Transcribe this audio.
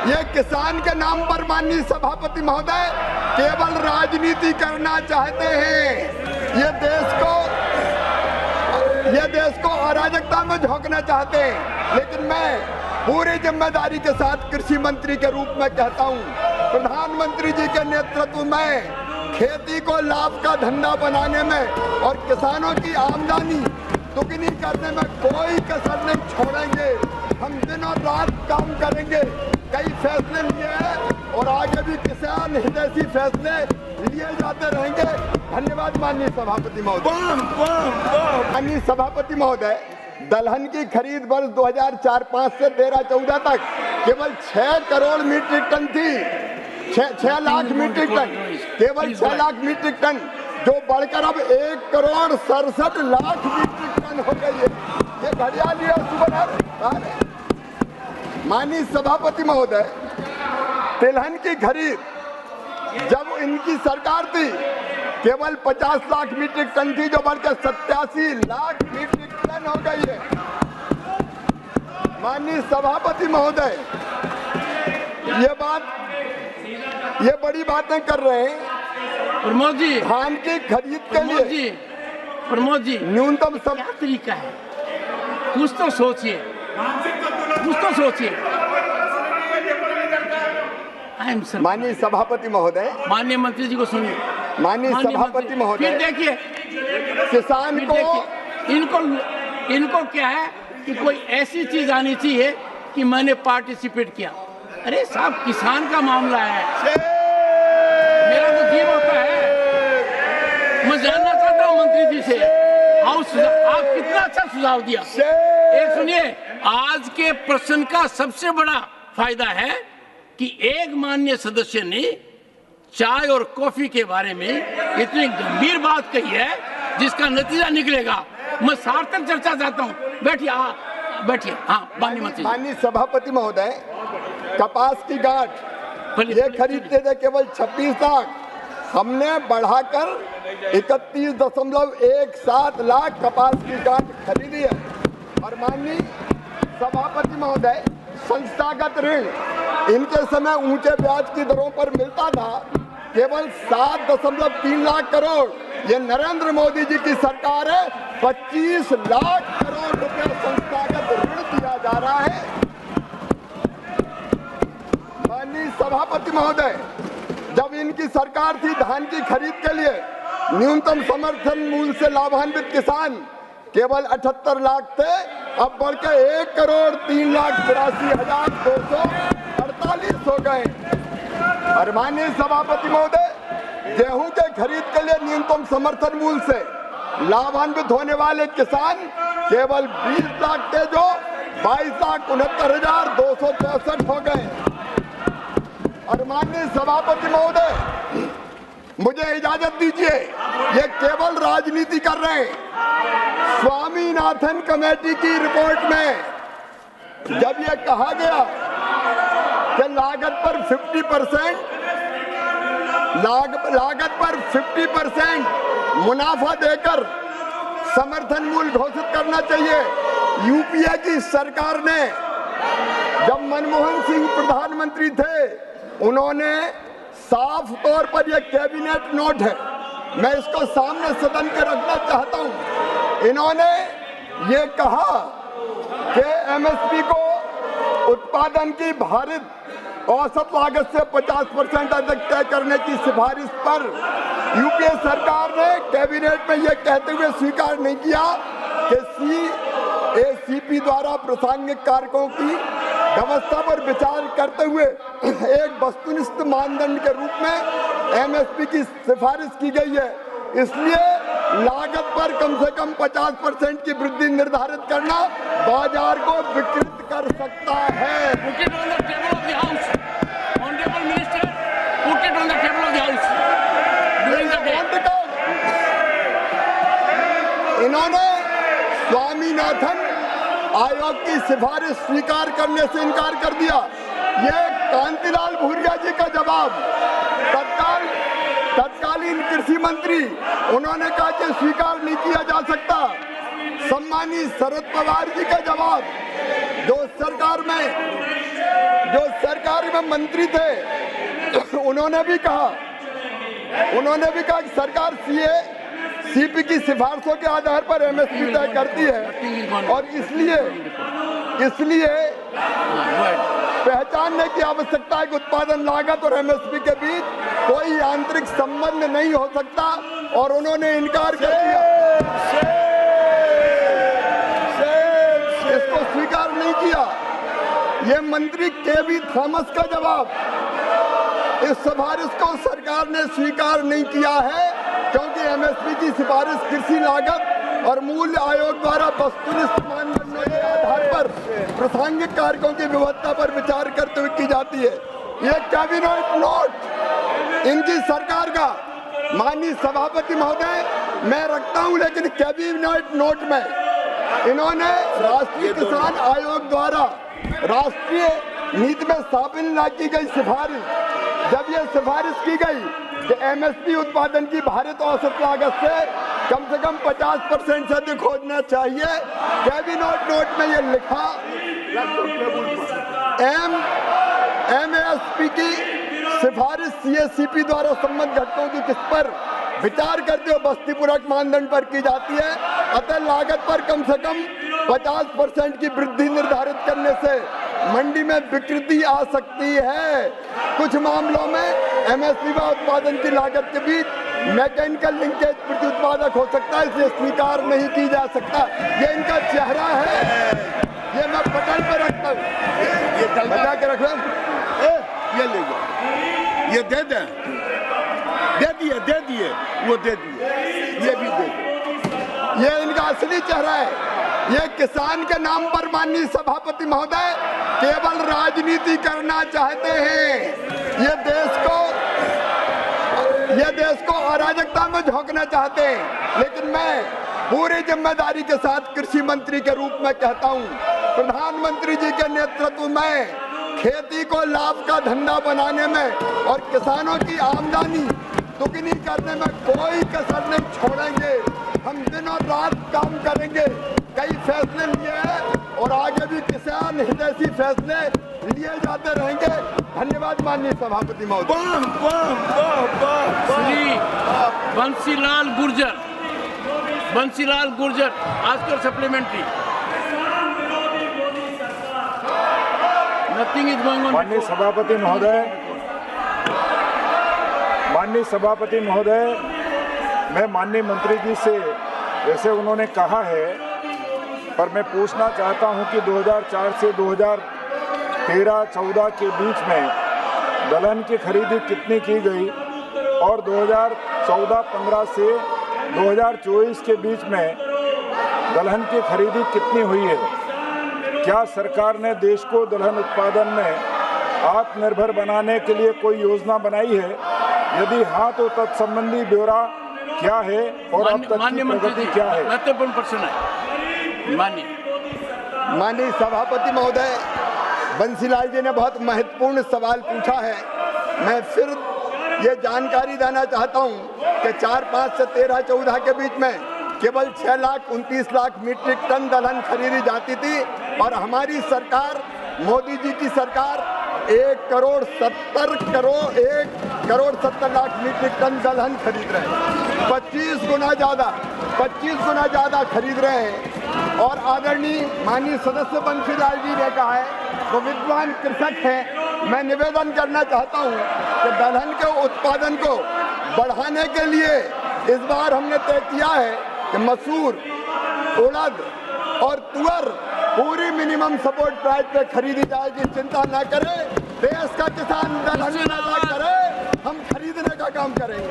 ये किसान के नाम पर माननीय सभापति महोदय केवल राजनीति करना चाहते हैं। ये देश को अराजकता में झोंकना चाहते हैं। लेकिन मैं पूरी जिम्मेदारी के साथ कृषि मंत्री के रूप में कहता हूं, प्रधानमंत्री जी के नेतृत्व में खेती को लाभ का धंधा बनाने में और किसानों की आमदनी दुगनी करने में कोई कसर नहीं छोड़ेंगे। हम दिन और रात काम करेंगे। कई फैसले लिए हैं और आगे भी किसान हितैषी फैसले लिए जाते रहेंगे। धन्यवाद माननीय सभापति महोदय। माननीय सभापति महोदय, दलहन की खरीद वर्ष 2004-05 से 13-14 तक केवल 6 करोड़ मीट्रिक टन थी। 6 लाख मीट्रिक टन, केवल 6 लाख मीट्रिक टन, जो बढ़कर अब 1 करोड़ 67 लाख मीट्रिक टन हो गई है। ये घड़ियाली और सुबह। माननीय सभापति महोदय, तिलहन की खरीद जब इनकी सरकार थी केवल 50 लाख मीट्रिक टन थी, जो बढ़कर 87 लाख मीट्रिक टन हो गई है। माननीय सभापति महोदय, ये बड़ी बातें कर रहे हैं। प्रमोद जी, धान की खरीद के लिए प्रमोद जी न्यूनतम क्या तरीका है? कुछ तो सोचिए, कुछ तो सोचिए। माननीय सभापति महोदय, माननीय मंत्री जी को सुनिए। माननीय सभापति महोदय, फिर देखिए किसान को इनको क्या है कि कोई ऐसी चीज आनी चाहिए कि मैंने पार्टिसिपेट किया। अरे साहब, किसान का मामला है, मेरा तो जीव होता है। मैं जानना चाहता हूँ मंत्री जी से, आप कितना अच्छा सुझाव दिया। एक सुनिए, आज के प्रश्न का सबसे बड़ा फायदा है कि एक माननीय सदस्य ने चाय और कॉफी के बारे में इतनी गंभीर बात कही है जिसका नतीजा निकलेगा। मैं सार्थक चर्चा चाहता हूँ। बैठिए। हाँ, माननीय सभापति महोदय, कपास की गांठ ये खरीदते थे केवल 26 लाख, हमने बढ़ाकर 31.17 लाख कपास की गांठ खरीदी है। और माननीय सभापति महोदय, संस्थागत ऋण इनके समय ऊंचे ब्याज की दरों पर मिलता था, केवल 7.3 लाख करोड़। ये नरेंद्र मोदी जी की सरकार है, 25 लाख करोड़ रुपया संस्थागत ऋण दिया जा रहा है। माननीय सभापति महोदय, जब इनकी सरकार थी धान की खरीद के लिए न्यूनतम समर्थन मूल्य से लाभान्वित किसान केवल 78 लाख थे, अब बढ़ के 1,83,82,248 हो गए। और माननीय सभापति महोदय, गेहूं के खरीद के लिए न्यूनतम समर्थन मूल्य से लाभान्वित होने वाले किसान केवल 20 लाख थे, जो 22,69,264 हो गए। और माननीय सभापति महोदय, मुझे इजाजत दीजिए, ये केवल राजनीति कर रहे हैं। स्वामीनाथन कमेटी की रिपोर्ट में जब ये कहा गया कि लागत पर 50% मुनाफा देकर समर्थन मूल्य घोषित करना चाहिए, यूपीए की सरकार ने, जब मनमोहन सिंह प्रधानमंत्री थे, उन्होंने साफ तौर पर यह कैबिनेट नोट है, मैं इसको सामने सदन के रखना चाहता हूं। इन्होंने ये कहा कि एमएसपी को उत्पादन की भारित औसत लागत से 50% अधिक तय करने की सिफारिश पर यूपीए सरकार ने कैबिनेट में यह कहते हुए स्वीकार नहीं किया कि सीएसीपी द्वारा प्रासंगिक कारकों की व्यवस्था पर विचार करते हुए एक वस्तुनिष्ठ मानदंड के रूप में एमएसपी की सिफारिश की गई है। इसलिए लागत पर कम से कम 50% की वृद्धि निर्धारित करना बाजार को विकृत कर सकता है। इन्होंने स्वामीनाथन आयोग की सिफारिश स्वीकार करने से इनकार कर दिया। ये कांतिलाल भूरिया जी का जवाब, तत्कालीन कृषि मंत्री, उन्होंने कहा कि स्वीकार नहीं किया जा सकता। सम्मानित शरद पवार जी का जवाब, जो सरकार में मंत्री थे, उन्होंने भी कहा कि सरकार सीपी की सिफारिशों के आधार पर एमएसपी तय करती है और इसलिए पहचानने की आवश्यकता है कि उत्पादन लागत और एमएसपी के बीच कोई आंतरिक संबंध नहीं हो सकता और उन्होंने इनकार कर दिया, इसको स्वीकार नहीं किया। ये मंत्री केवी थॉमस का जवाब, इस सिफारिश को सरकार ने स्वीकार नहीं किया है क्योंकि एमएसपी की सिफारिश कृषि लागत और मूल्य आयोग द्वारा वस्तुनिष्ठ मानदंडों के आधार पर प्रासंगिक कारकों की विविधता पर विचार करते हुए की जाती है। ये कैबिनेट नोट इनकी सरकार का, माननीय सभापति महोदय, मैं रखता हूं, लेकिन कैबिनेट नोट में इन्होंने राष्ट्रीय किसान आयोग द्वारा राष्ट्रीय नीति में शामिल न की गई सिफारिश, जब यह सिफारिश की गई कि एमएसपी उत्पादन की भारित औसत लागत से कम 50% से अधिक होना चाहिए, कैबिनेट नोट में यह लिखा एमएसपी की सिफारिश सीएससीपी द्वारा संबंधित घटकों की किस पर विचार करते हुए बस्ती पूरक मानदंड पर की जाती है, अतः लागत पर कम से कम 50% की वृद्धि निर्धारित करने से मंडी में विकृति आ सकती है। कुछ मामलों में एमएसपी व उत्पादन की लागत के बीच मैकेनिकल लिंकेज प्रति उत्पादक हो सकता है, इसलिए स्वीकार नहीं की जा सकता। ये इनका चेहरा है, ये मैं पटल पे रखता हूँ, ये बजा के रख लें, ये ले जाओ, ये दे दें, दे दिए, वो दे दिए, ये भी दे दिए। ये इनका असली चेहरा है। ये किसान के नाम पर माननीय सभापति महोदय केवल राजनीति करना चाहते हैं। ये देश को अराजकता में झोंकना चाहते हैं, लेकिन मैं पूरी जिम्मेदारी के साथ कृषि मंत्री के रूप में कहता हूं, प्रधानमंत्री जी के नेतृत्व में खेती को लाभ का धंधा बनाने में और किसानों की आमदनी दुगनी करने में कोई कसर नहीं छोड़ेंगे। हम दिन और रात काम करेंगे, कई फैसले लिए हैं और आगे भी किसान हितैषी फैसले लिए जाते रहेंगे। धन्यवाद माननीय सभापति महोदय। श्री बंसीलाल गुर्जर आजकल supplementary. Nothing is going on. माननीय सभापति महोदय, मैं माननीय मंत्री जी से, जैसे उन्होंने कहा है, पर मैं पूछना चाहता हूं कि 2004 से 2013-14 के बीच में दलहन की खरीदी कितनी की गई और 2014-15 से 2024 के बीच में दलहन की खरीदी कितनी हुई है? क्या सरकार ने देश को दलहन उत्पादन में आत्मनिर्भर बनाने के लिए कोई योजना बनाई है? यदि हाँ, तो तत्संबंधी ब्यौरा क्या है और अब तक की प्रगति क्या है? महत्वपूर्ण प्रश्न है। माननीय सभापति महोदय, बंसीलाल जी ने बहुत महत्वपूर्ण सवाल पूछा है। मैं फिर ये जानकारी देना चाहता हूँ कि 4-5 से 13-14 के बीच में केवल 6,29,00,000 मीट्रिक टन दलहन खरीदी जाती थी और हमारी सरकार, मोदी जी की सरकार 1,70,00,000 मीट्रिक टन दलहन खरीद रहे हैं। 25 गुना ज़्यादा खरीद रहे हैं। और आदरणीय माननीय सदस्य बंसीलाल जी ने कहा है, वो विद्वान कृषक हैं, मैं निवेदन करना चाहता हूं कि दलहन के उत्पादन को बढ़ाने के लिए इस बार हमने तय किया है कि मसूर, उड़द और तुअर पूरी मिनिमम सपोर्ट प्राइस पे खरीदी जाएगी। चिंता न करें, देश का किसान दलहन पैदा करे, हम खरीदने का काम करेंगे।